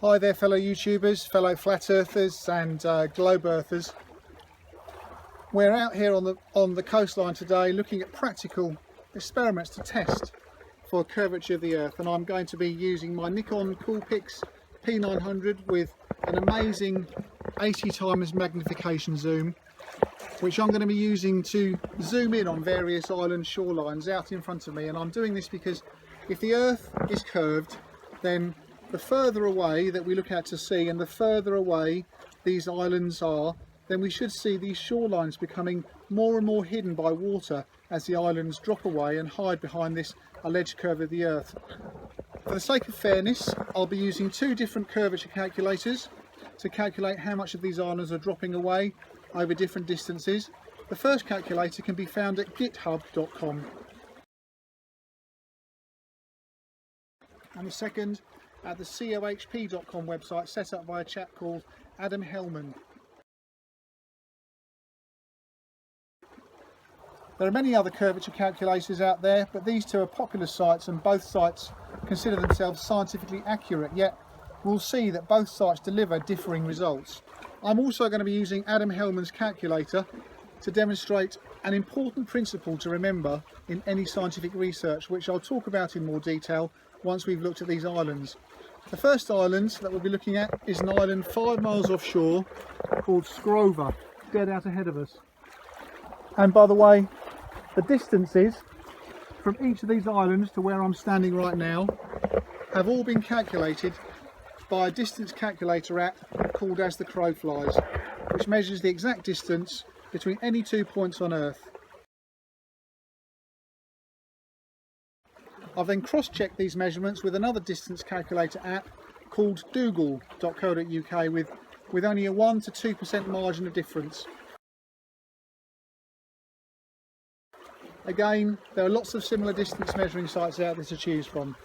Hi there fellow YouTubers, fellow flat earthers and globe earthers. We're out here on the coastline today looking at practical experiments to test for curvature of the earth, and I'm going to be using my Nikon Coolpix P900 with an amazing 80 times magnification zoom, which I'm going to be using to zoom in on various island shorelines out in front of me. And I'm doing this because if the earth is curved, then the further away that we look out to sea and the further away these islands are, then we should see these shorelines becoming more and more hidden by water as the islands drop away and hide behind this alleged curve of the earth. For the sake of fairness, I'll be using two different curvature calculators to calculate how much of these islands are dropping away over different distances. The first calculator can be found at github.com and the second at the cohp.com website, set up by a chap called Adam Hellman. There are many other curvature calculators out there, but these two are popular sites and both sites consider themselves scientifically accurate, yet we'll see that both sites deliver differing results. I'm also going to be using Adam Hellman's calculator to demonstrate an important principle to remember in any scientific research, which I'll talk about in more detail once we've looked at these islands. The first island that we'll be looking at is an island 5 miles offshore called Scrover, dead out ahead of us. And by the way, the distances from each of these islands to where I'm standing right now have all been calculated by a distance calculator app called As the Crow Flies, which measures the exact distance between any 2 points on Earth. I've then cross-checked these measurements with another distance calculator app called dougal.co.uk with only a 1 to 2% margin of difference. Again, there are lots of similar distance measuring sites out there to choose from.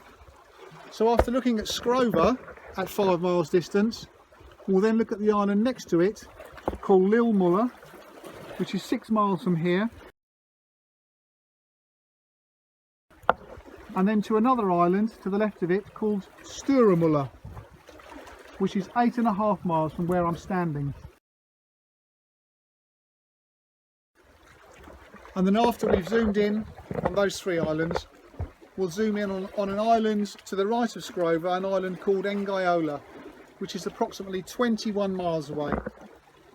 So after looking at Scrover at 5 miles distance, we'll then look at the island next to it called Lillmuller, which is 6 miles from here, and then to another island to the left of it called Sturumuller, which is 8.5 miles from where I'm standing. And then after we've zoomed in on those 3 islands, we'll zoom in on an island to the right of Scrover, an island called Engaiola, which is approximately 21 miles away,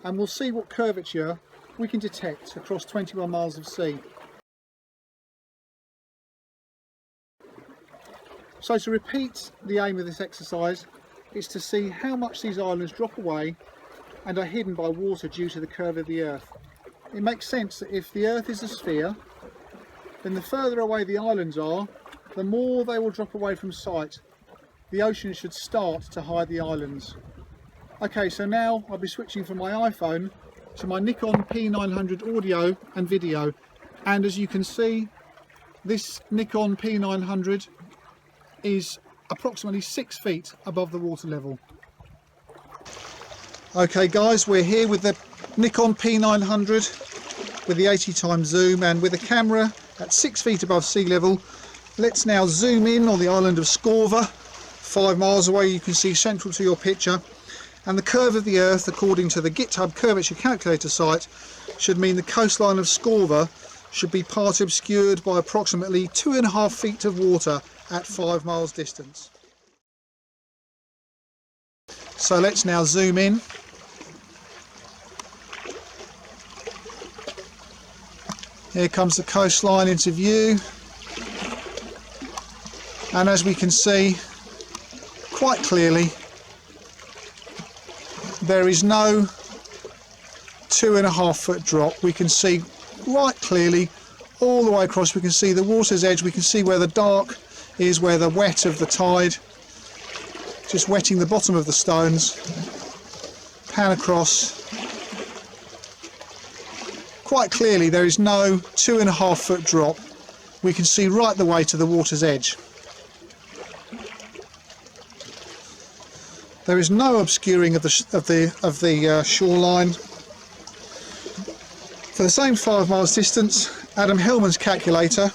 and we'll see what curvature we can detect across 21 miles of sea. So to repeat, the aim of this exercise is to see how much these islands drop away and are hidden by water due to the curve of the earth. It makes sense that if the earth is a sphere, then the further away the islands are, the more they will drop away from sight. The ocean should start to hide the islands. Okay, so now I'll be switching from my iPhone to my Nikon P900 audio and video, and as you can see, this Nikon P900 is approximately 6 feet above the water level. Okay guys, we're here with the Nikon P900 with the 80 times zoom and with a camera at 6 feet above sea level. Let's now zoom in on the island of Scrover, 5 miles away. You can see central to your picture, and the curve of the earth, according to the GitHub curvature calculator site, should mean the coastline of Scrover should be part obscured by approximately 2.5 feet of water at 5 miles distance. So let's now zoom in. Here comes the coastline into view, and as we can see quite clearly, there is no 2.5 foot drop. We can see right clearly all the way across. We can see the water's edge, we can see where the dark is, where the wet of the tide just wetting the bottom of the stones. Pan across. Quite clearly there is no 2.5 foot drop. We can see right the way to the water's edge. There is no obscuring of the shoreline. For the same 5 miles distance, Adam Hellman's calculator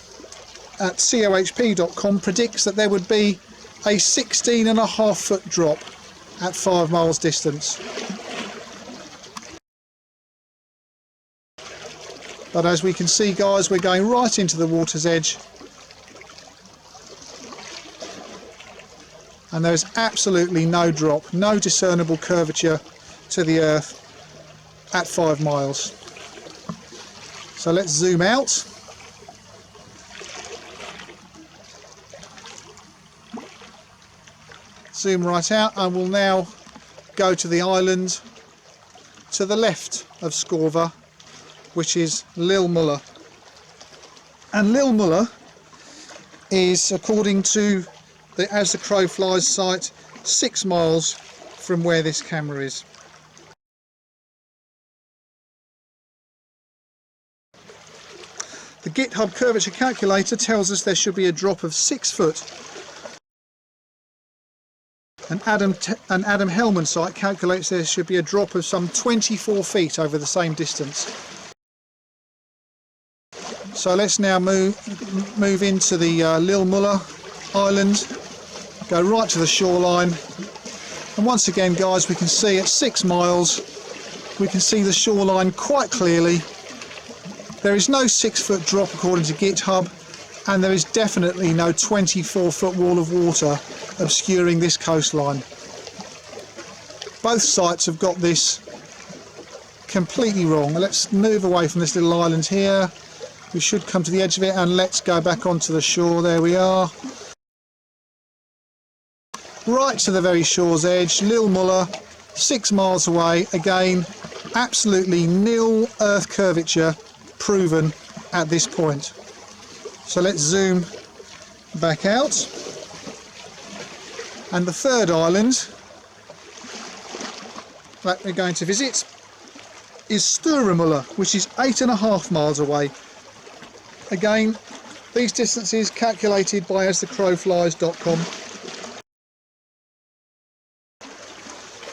at cohp.com predicts that there would be a 16.5 foot drop at 5 miles distance. But as we can see, guys, we're going right into the water's edge, and there's absolutely no drop, no discernible curvature to the earth at 5 miles. So let's zoom out. Zoom right out, and we'll now go to the island to the left of Skorva, which is Lil Muller. And Lil Muller is, according to the As the Crow Flies site, 6 miles from where this camera is. The GitHub curvature calculator tells us there should be a drop of 6 foot. An Adam Hellman site calculates there should be a drop of some 24 feet over the same distance. So let's now move into the Lil Muller Island, go right to the shoreline, and once again, guys, we can see at 6 miles, we can see the shoreline quite clearly. There is no 6 foot drop according to GitHub, and there is definitely no 24 foot wall of water obscuring this coastline. Both sites have got this completely wrong. Let's move away from this little island here. We should come to the edge of it, and let's go back onto the shore. There we are. Right to the very shore's edge, Lil Muller, 6 miles away. Again, absolutely nil earth curvature proven at this point. So let's zoom back out. And the third island that we're going to visit is Stora Muller, which is 8.5 miles away. Again, these distances calculated by asthecrowflies.com.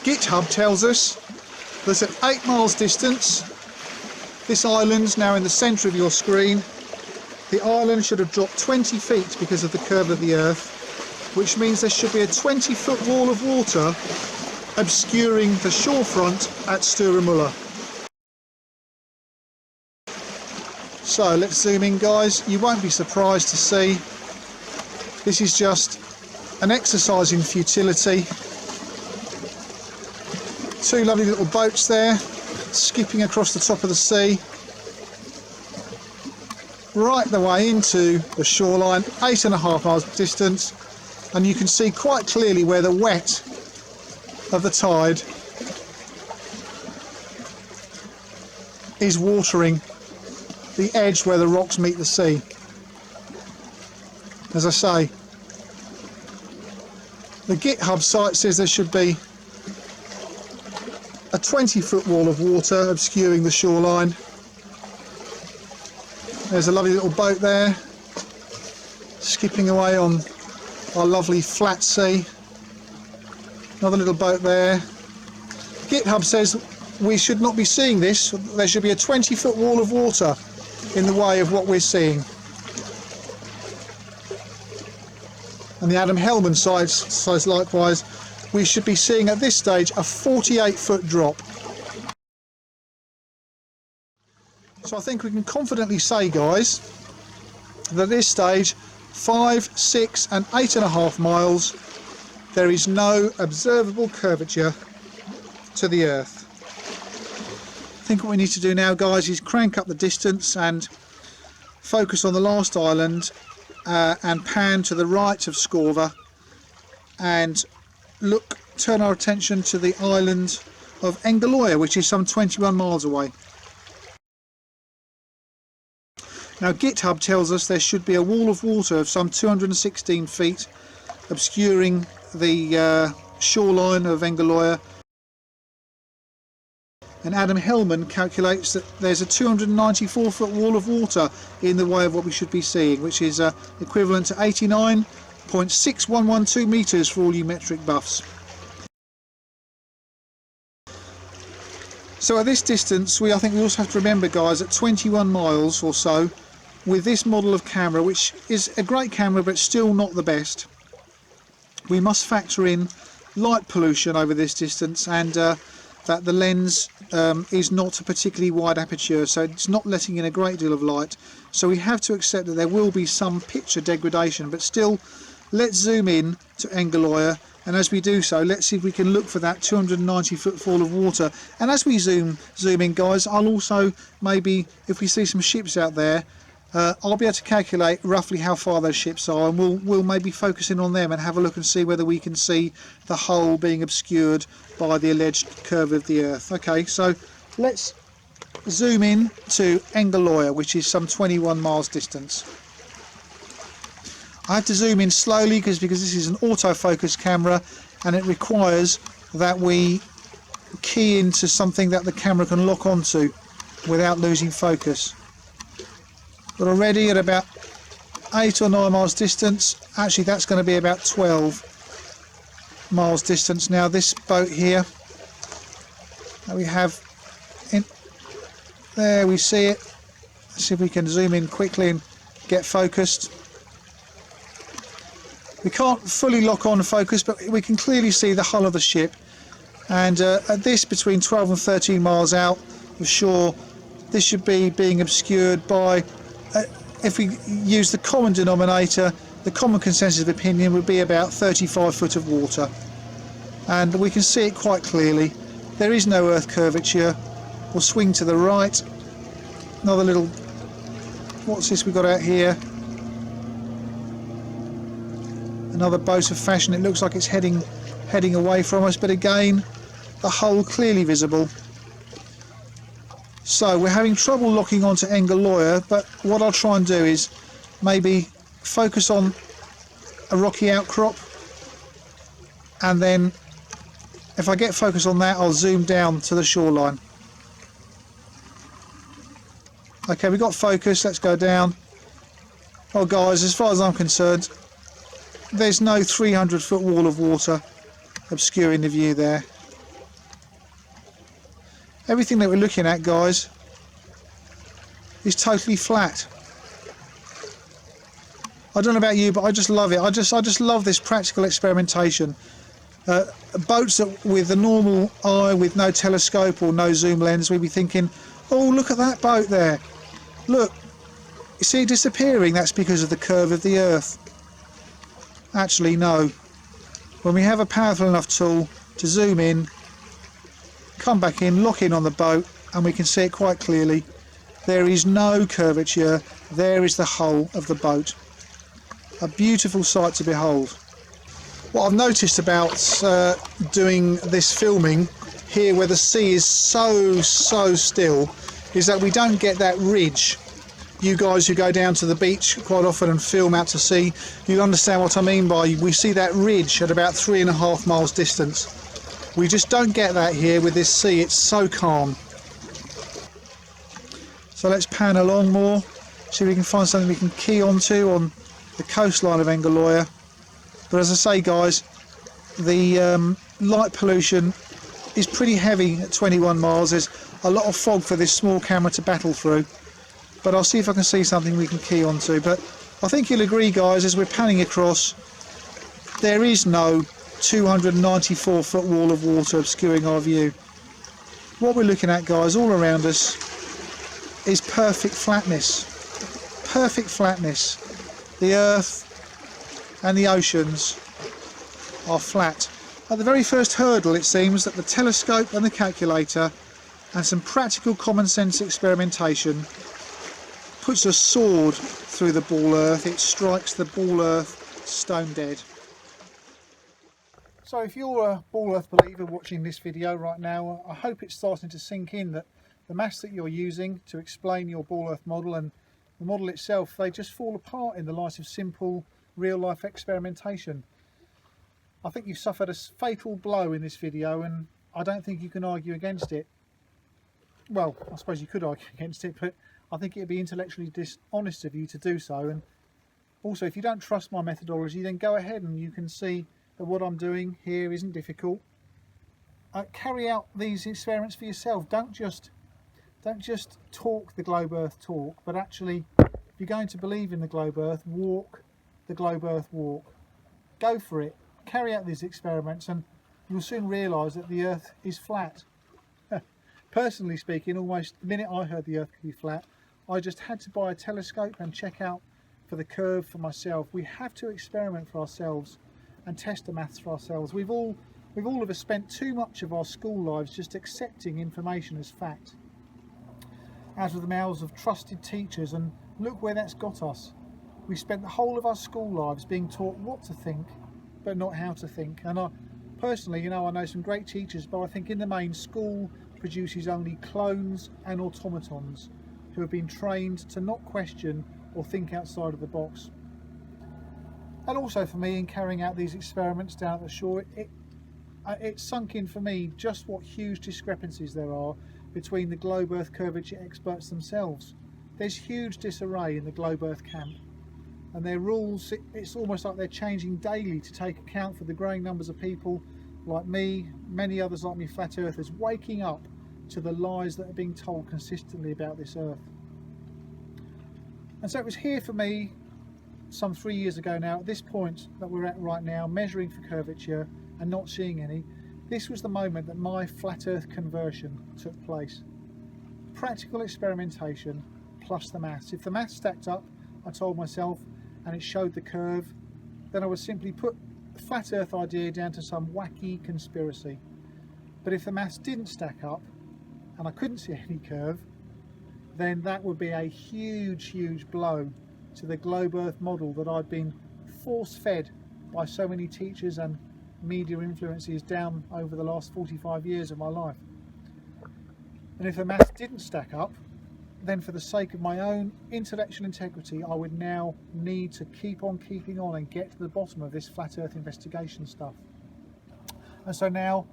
GitHub tells us that at 8 miles distance, this island's now in the centre of your screen. The island should have dropped 20 feet because of the curve of the earth, which means there should be a 20-foot wall of water obscuring the shorefront at Stora Muller. So let's zoom in, guys. You won't be surprised to see this is just an exercise in futility. 2 lovely little boats there skipping across the top of the sea, right the way into the shoreline, 8.5 miles distance, and you can see quite clearly where the wet of the tide is watering the edge where the rocks meet the sea. As I say, the GitHub site says there should be a 20-foot wall of water obscuring the shoreline. There's a lovely little boat there skipping away on our lovely flat sea. Another little boat there. GitHub says we should not be seeing this. There should be a 20-foot wall of water in the way of what we're seeing. And the Adam Hellman site says likewise, we should be seeing at this stage a 48-foot drop. So I think we can confidently say, guys, that at this stage, 5, 6 and 8.5 miles, there is no observable curvature to the earth. I think what we need to do now, guys, is crank up the distance and focus on the last island and pan to the right of Skorva and turn our attention to the island of Engeloya, which is some 21 miles away. Now GitHub tells us there should be a wall of water of some 216 feet obscuring the shoreline of Engeloya, and Adam Hellman calculates that there's a 294-foot wall of water in the way of what we should be seeing, which is equivalent to 89.6112 metres for all you metric buffs. So at this distance, I think we also have to remember, guys, at 21 miles or so, with this model of camera, which is a great camera but still not the best, we must factor in light pollution over this distance, and that the lens is not a particularly wide aperture, so it's not letting in a great deal of light. So we have to accept that there will be some picture degradation, but still, let's zoom in to Engeloya, and as we do so, let's see if we can look for that 290 foot fall of water. And as we zoom in, guys, I'll also, maybe if we see some ships out there, I'll be able to calculate roughly how far those ships are, and we'll maybe focus in on them and have a look and see whether we can see the hull being obscured by the alleged curve of the Earth. Okay, so let's zoom in to Engeloya, which is some 21 miles distance. I have to zoom in slowly because this is an autofocus camera, and it requires that we key into something that the camera can lock onto without losing focus. But already at about 8 or 9 miles distance, actually that's going to be about 12 miles distance now. This boat here that we have in there, we see it. Let's see if we can zoom in quickly and get focused. We can't fully lock on focus, but we can clearly see the hull of the ship, and at this, between 12 and 13 miles out of shore, this should be being obscured by, if we use the common denominator, the common consensus of opinion would be about 35 foot of water, and we can see it quite clearly. There is no earth curvature. We'll swing to the right. Another little, what's this we got out here? Another boat of fashion. It looks like it's heading away from us, but again, the hull clearly visible. So we're having trouble locking onto Engeloya, but what I'll try and do is maybe focus on a rocky outcrop, and then if I get focus on that, I'll zoom down to the shoreline. Okay, we got focus. Let's go down. Oh guys, as far as I'm concerned, there's no 300 foot wall of water obscuring the view there. Everything that we're looking at, guys, is totally flat. I don't know about you, but I just love it. I just love this practical experimentation. Boats that, with the normal eye, with no telescope or no zoom lens, we'd be thinking, oh, look at that boat there. Look, you see it disappearing? That's because of the curve of the Earth. Actually, no. When we have a powerful enough tool to zoom in, come back in, lock in on the boat, and we can see it quite clearly. There is no curvature. There is the hull of the boat. A beautiful sight to behold. What I've noticed about doing this filming here, where the sea is so still, is that we don't get that ridge. You guys who go down to the beach quite often and film out to sea, you'll understand what I mean by we see that ridge at about 3.5 miles distance. We just don't get that here with this sea. It's so calm. So let's pan along more, see if we can find something we can key onto on the coastline of Engeloya. But as I say, guys, the light pollution is pretty heavy at 21 miles. There's a lot of fog for this small camera to battle through. But I'll see if I can see something we can key onto. But I think you'll agree, guys, as we're panning across, there is no 294 foot wall of water obscuring our view. What we're looking at, guys, all around us is perfect flatness. Perfect flatness. The earth and the oceans are flat. At the very first hurdle, it seems that the telescope and the calculator and some practical common sense experimentation puts a sword through the ball earth. It strikes the ball earth stone dead. So if you're a ball earth believer watching this video right now, I hope it's starting to sink in that the maths that you're using to explain your ball earth model and the model itself, they just fall apart in the light of simple real life experimentation. I think you suffered a fatal blow in this video, and I don't think you can argue against it. Well, I suppose you could argue against it, but I think it'd be intellectually dishonest of you to do so. And also, if you don't trust my methodology, then go ahead and you can see that what I'm doing here isn't difficult. Carry out these experiments for yourself. Don't just talk the globe earth talk, but actually, if you're going to believe in the globe earth, walk the globe earth walk. Go for it. Carry out these experiments, and you'll soon realise that the Earth is flat. Personally speaking, almost the minute I heard the Earth could be flat, I just had to buy a telescope and check out for the curve for myself. We have to experiment for ourselves and test the maths for ourselves. We've all of us spent too much of our school lives just accepting information as fact out of the mouths of trusted teachers, and look where that's got us. We spent the whole of our school lives being taught what to think but not how to think. And I personally, I know some great teachers, but I think in the main school produces only clones and automatons who have been trained to not question or think outside of the box. And also for me, in carrying out these experiments down at the shore, it sunk in for me just what huge discrepancies there are between the globe Earth curvature experts themselves. There's huge disarray in the globe Earth camp, and their rules, it's almost like they're changing daily to take account for the growing numbers of people like me, many others like me flat earthers, waking up to the lies that are being told consistently about this Earth. And so it was here for me some 3 years ago now, at this point that we're at right now, measuring for curvature and not seeing any. This was the moment that my flat Earth conversion took place. Practical experimentation plus the maths. If the maths stacked up, I told myself, and it showed the curve, then I would simply put the flat Earth idea down to some wacky conspiracy. But if the maths didn't stack up and I couldn't see any curve, then that would be a huge blow to the globe Earth model that I'd been force-fed by so many teachers and media influences down over the last 45 years of my life. And if the maths didn't stack up, then for the sake of my own intellectual integrity, I would now need to keep on keeping on and get to the bottom of this flat Earth investigation stuff. And so now,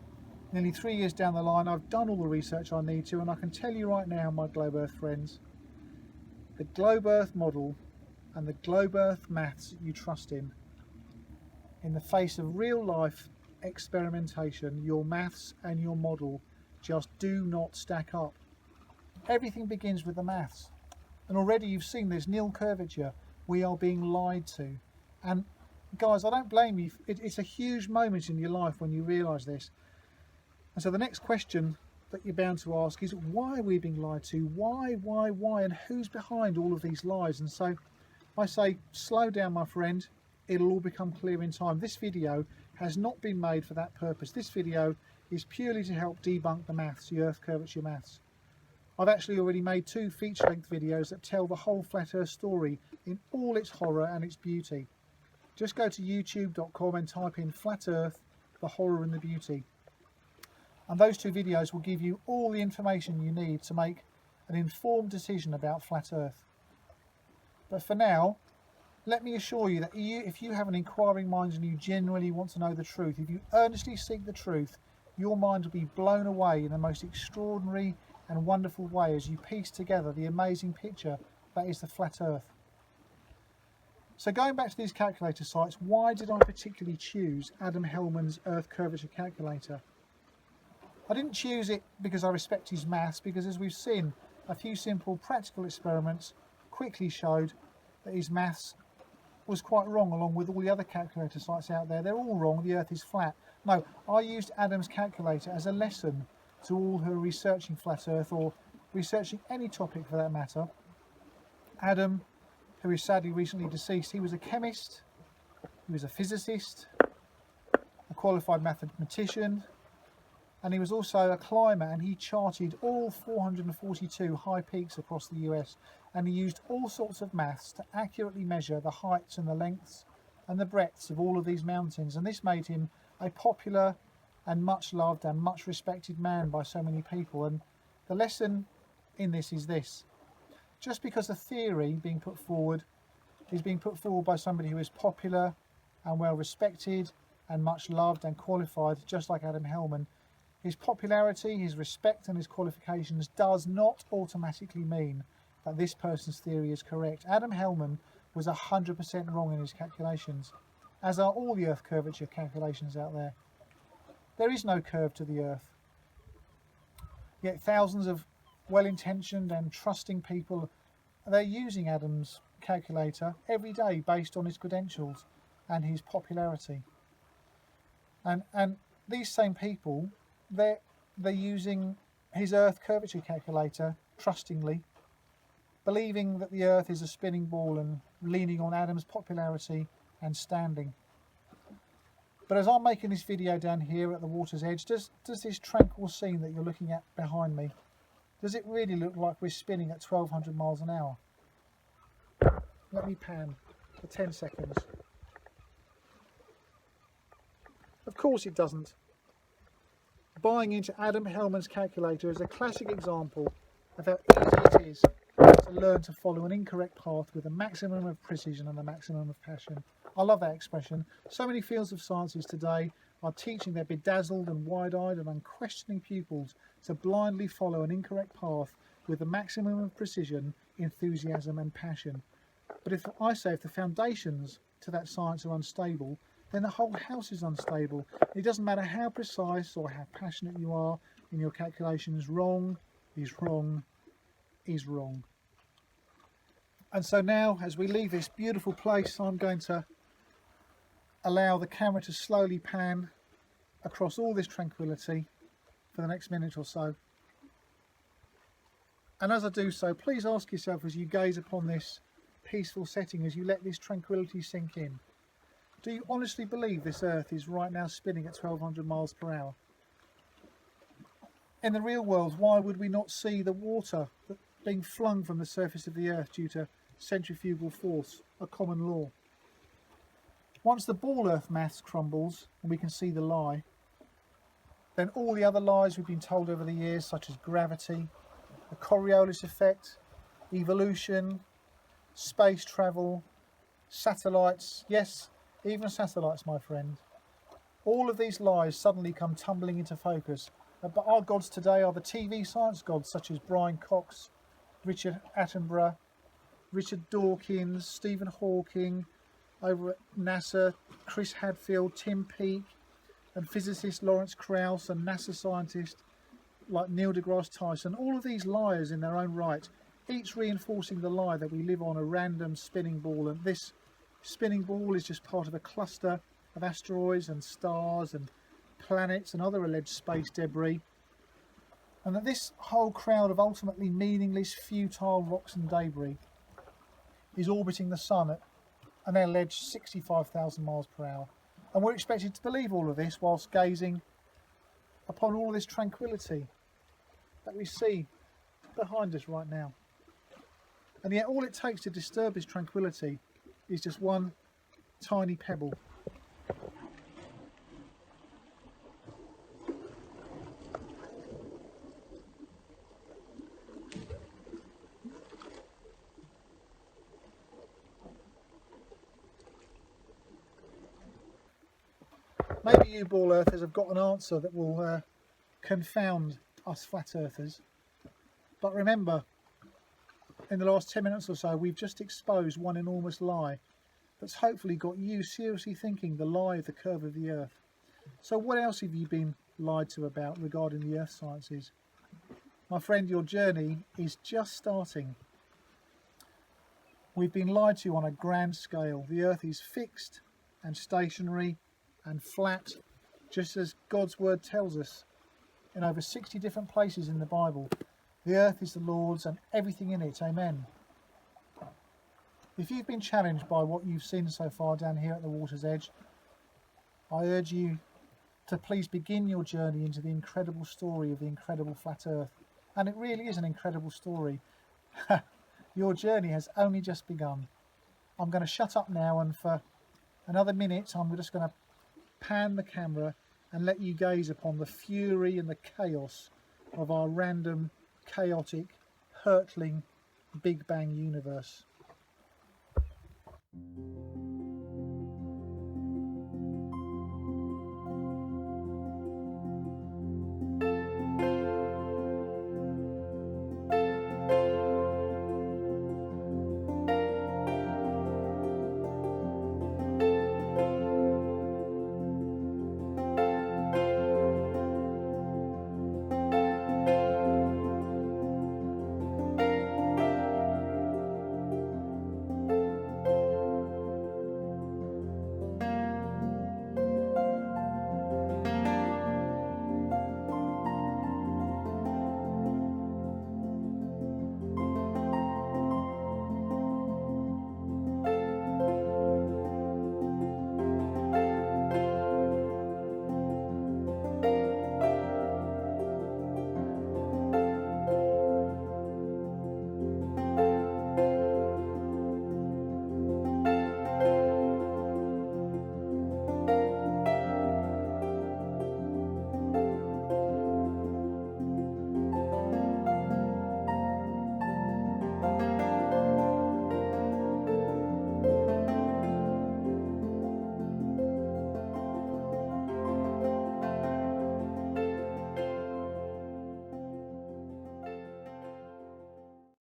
nearly 3 years down the line, I've done all the research I need to, and I can tell you right now, my globe Earth friends, the globe Earth model and the globe Earth maths you trust in the face of real life experimentation, your maths and your model just do not stack up. Everything begins with the maths, and already you've seen there's nil curvature. We are being lied to, and guys, I don't blame you. It's a huge moment in your life when you realise this. And so the next question that you're bound to ask is, why are we being lied to? Why, and who's behind all of these lies? And so I say, slow down, my friend. It'll all become clear in time. This video has not been made for that purpose. This video is purely to help debunk the maths, the Earth curvature maths. I've actually already made 2 feature-length videos that tell the whole flat Earth story in all its horror and its beauty. Just go to youtube.com and type in Flat Earth, the horror and the beauty. And those 2 videos will give you all the information you need to make an informed decision about flat Earth. But for now, let me assure you that if you have an inquiring mind and you genuinely want to know the truth, if you earnestly seek the truth, your mind will be blown away in the most extraordinary and wonderful way as you piece together the amazing picture that is the flat Earth. So going back to these calculator sites, why did I particularly choose Adam Hellman's Earth curvature calculator? I didn't choose it because I respect his maths, because as we've seen, a few simple practical experiments quickly showed that his maths was quite wrong, along with all the other calculator sites out there. They're all wrong. The Earth is flat. No, I used Adam's calculator as a lesson to all who are researching flat Earth, or researching any topic for that matter. Adam, who is sadly recently deceased, he was a chemist, he was a physicist, a qualified mathematician, and he was also a climber, and he charted all 442 high peaks across the US, and he used all sorts of maths to accurately measure the heights and the lengths and the breadths of all of these mountains, and this made him a popular and much loved and much respected man by so many people. And the lesson in this is this: just because a theory being put forward is being put forward by somebody who is popular and well respected and much loved and qualified, just like Adam Hellman, his popularity, his respect and his qualifications does not automatically mean that this person's theory is correct. Adam Hellman was 100% wrong in his calculations, as are all the Earth curvature calculations out there. There is no curve to the Earth. Yet thousands of well-intentioned and trusting people, they're using Adam's calculator every day based on his credentials and his popularity. And these same people, they're using his Earth curvature calculator trustingly, believing that the Earth is a spinning ball and leaning on Adam's popularity and standing. But as I'm making this video down here at the water's edge, does this tranquil scene that you're looking at behind me, does it really look like we're spinning at 1200 miles an hour? Let me pan for 10 seconds. Of course it doesn't. Buying into Adam Hellman's calculator is a classic example of how easy it is to learn to follow an incorrect path with a maximum of precision and a maximum of passion. I love that expression. So many fields of sciences today are teaching their bedazzled and wide-eyed and unquestioning pupils to blindly follow an incorrect path with a maximum of precision, enthusiasm and passion. But if the foundations to that science are unstable, then the whole house is unstable. It doesn't matter how precise or how passionate you are in your calculations, wrong is wrong is wrong. And so now, as we leave this beautiful place, I'm going to allow the camera to slowly pan across all this tranquility for the next minute or so. And as I do so, please ask yourself as you gaze upon this peaceful setting, as you let this tranquility sink in, do you honestly believe this Earth is right now spinning at 1200 miles per hour? In the real world, why would we not see the water being flung from the surface of the Earth due to centrifugal force, a common law? Once the ball Earth maths crumbles and we can see the lie, then all the other lies we've been told over the years, such as gravity, the Coriolis effect, evolution, space travel, satellites, yes, even satellites, my friend. All of these lies suddenly come tumbling into focus. But our gods today are the TV science gods, such as Brian Cox, Richard Attenborough, Richard Dawkins, Stephen Hawking, over at NASA, Chris Hadfield, Tim Peake, and physicist Lawrence Krauss, and NASA scientist like Neil deGrasse Tyson. All of these liars in their own right, each reinforcing the lie that we live on a random spinning ball, and this spinning ball is just part of a cluster of asteroids and stars and planets and other alleged space debris, and that this whole crowd of ultimately meaningless, futile rocks and debris is orbiting the sun at an alleged 65,000 miles per hour. And we're expected to believe all of this whilst gazing upon all this tranquility that we see behind us right now. And yet all it takes to disturb this tranquility is just one tiny pebble. Maybe you ball earthers have got an answer that will confound us flat earthers. But remember, in the last 10 minutes or so, we've just exposed one enormous lie that's hopefully got you seriously thinking the lie of the curve of the Earth. So what else have you been lied to about regarding the Earth sciences? My friend, your journey is just starting. We've been lied to on a grand scale. The Earth is fixed and stationary and flat, just as God's word tells us in over 60 different places in the Bible. The earth is the Lord's and everything in it, amen. If you've been challenged by what you've seen so far down here at the water's edge, I urge you to please begin your journey into the incredible story of the incredible flat earth. And it really is an incredible story. Your journey has only just begun. I'm going to shut up now, and for another minute I'm just going to pan the camera and let you gaze upon the fury and the chaos of our random, chaotic, hurtling Big Bang universe.